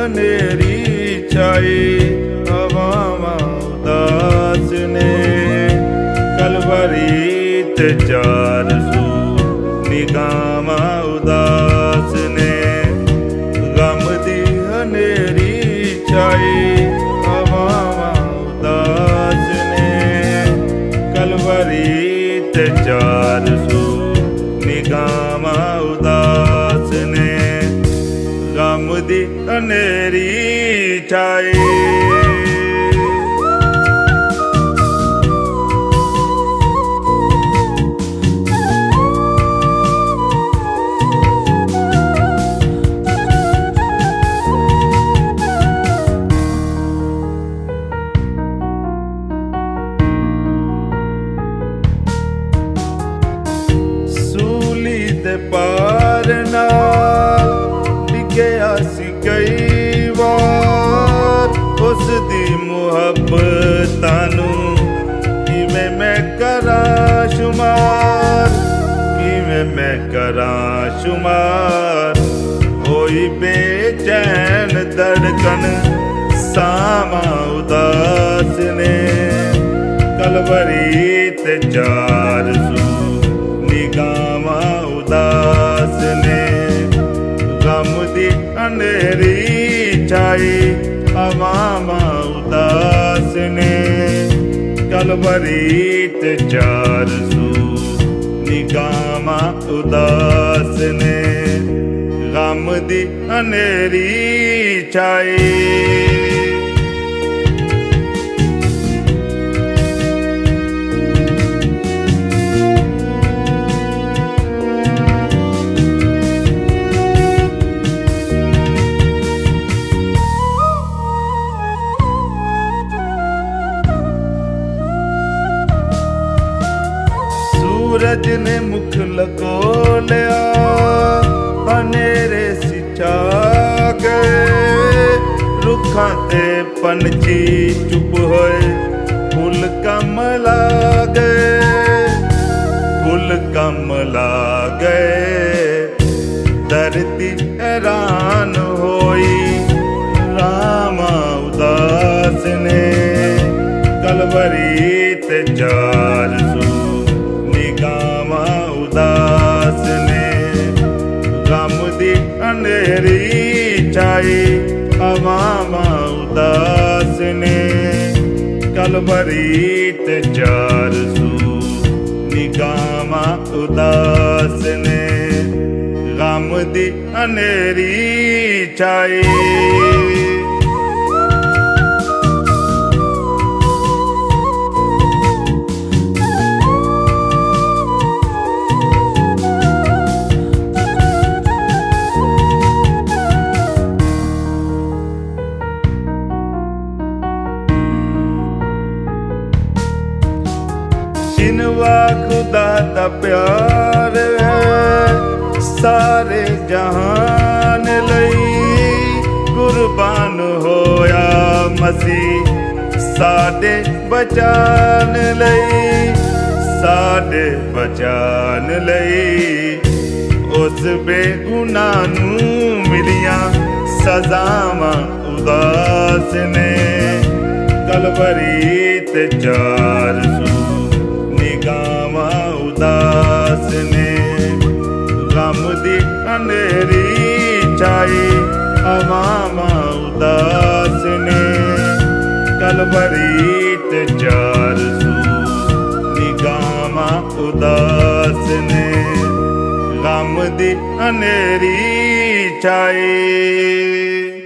ਹਨੇਰੀ ਛਾਈ ਹਵਾਵਾਂ ਉਦਾਸ ਨੇ ਕਲਵਰੀ ਤੇ ਚਾਰ ਸੂ ਨਿਗਾਹਾਂ ਉਦਾਸ ਨੇ ਗਮ ਦੀ ਹਨੇਰੀ ਛਾਈ ਹਵਾਵਾਂ ਉਦਾਸ ਨੇ ਕਲਵਰੀ ਤੇ ਚਾਰ ਸੂ ਨਿਗਾਹਾਂ ਉਦਾਸ ਨੇ ਗਮ ਦੀ ਹਨੇਰੀ ਛਾਈ ਦੇ ਪਾਰ ਨਾਲ ਡਿੱਗਿਆ ਸੀ ਕਈ ਵਾਰ ਉਸ ਦੀ ਮੁਹੱਬਤਾਂ ਨੂੰ ਕਿਵੇਂ ਮੈਂ ਕਰਾਂ ਸ਼ੁਮਾਰ ਕਿਵੇਂ ਮੈਂ ਕਰਾਂ ਸ਼ੁਮਾਰ ਹੋਈ ਬੇਚੈਨ ਧੜਕਨ ਸਾਵਾਂ ਉਦਾਸ ਨੇ ਕਲਵਰੀ ਤੇ ਚਾਰ ਸੂ ਨਿਗਾਹਾਂ ਉਦਾਸ ਨੇ ਗਮ ਦੀ ਹਨੇਰੀ ਛਾਈ ਹਵਾਵਾਂ ਉਦਾਸ ਨੇ ਕਲਵਰੀ ਤੇ ਚਾਰ ਸੂ ਨਿਗਾਹਾਂ ਉਦਾਸ ਨੇ ਗਮ ਦੀ ਹਨੇਰੀ ਛਾਈ सूरज ने मुख लगो लिया हनेरे सिचा गए रुखां ते पंछी चुप होए फुल कमला गए फुल कमला गए धरती हैरान होई रामा उदास ने कलवरी ते चार सू ਨਿਗਾਹਾਂ ਉਦਾਸ ਨੇ ਗਮ ਦੀ ਹਨੇਰੀ ਛਾਈ ਹਵਾਵਾਂ ਉਦਾਸ ਨੇ ਕਲਵਰੀ ਤੇ ਚਾਰ ਸੂ ਨਿਗਾਹਾਂ ਉਦਾਸ ਨੇ ਗਮ ਦੀ ਹਨੇਰੀ ਛਾਈ जिनवा खुदा दा प्यार है सारे जहान लई कुर्बान होया मसीह साडे बचान लई साडे बचान लई उस बेगुनाह नूं मिलियां सज़ावां उदास ने कलवरी ते चार सू निगाਹਾਂ ਉਦਾਸ ਨੇ ਗਮ ਦੀ ਹਨੇਰੀ ਛਾਈ ਹਵਾਵਾਂ ਉਦਾਸ ਨੇ ਕਲਵਰੀ ਤੇ ਚਾਰ ਸੂ ਨਿਗਾਹਾਂ ਉਦਾਸ ਨੇ ਗਮ ਦੀ ਹਨੇਰੀ ਛਾਈ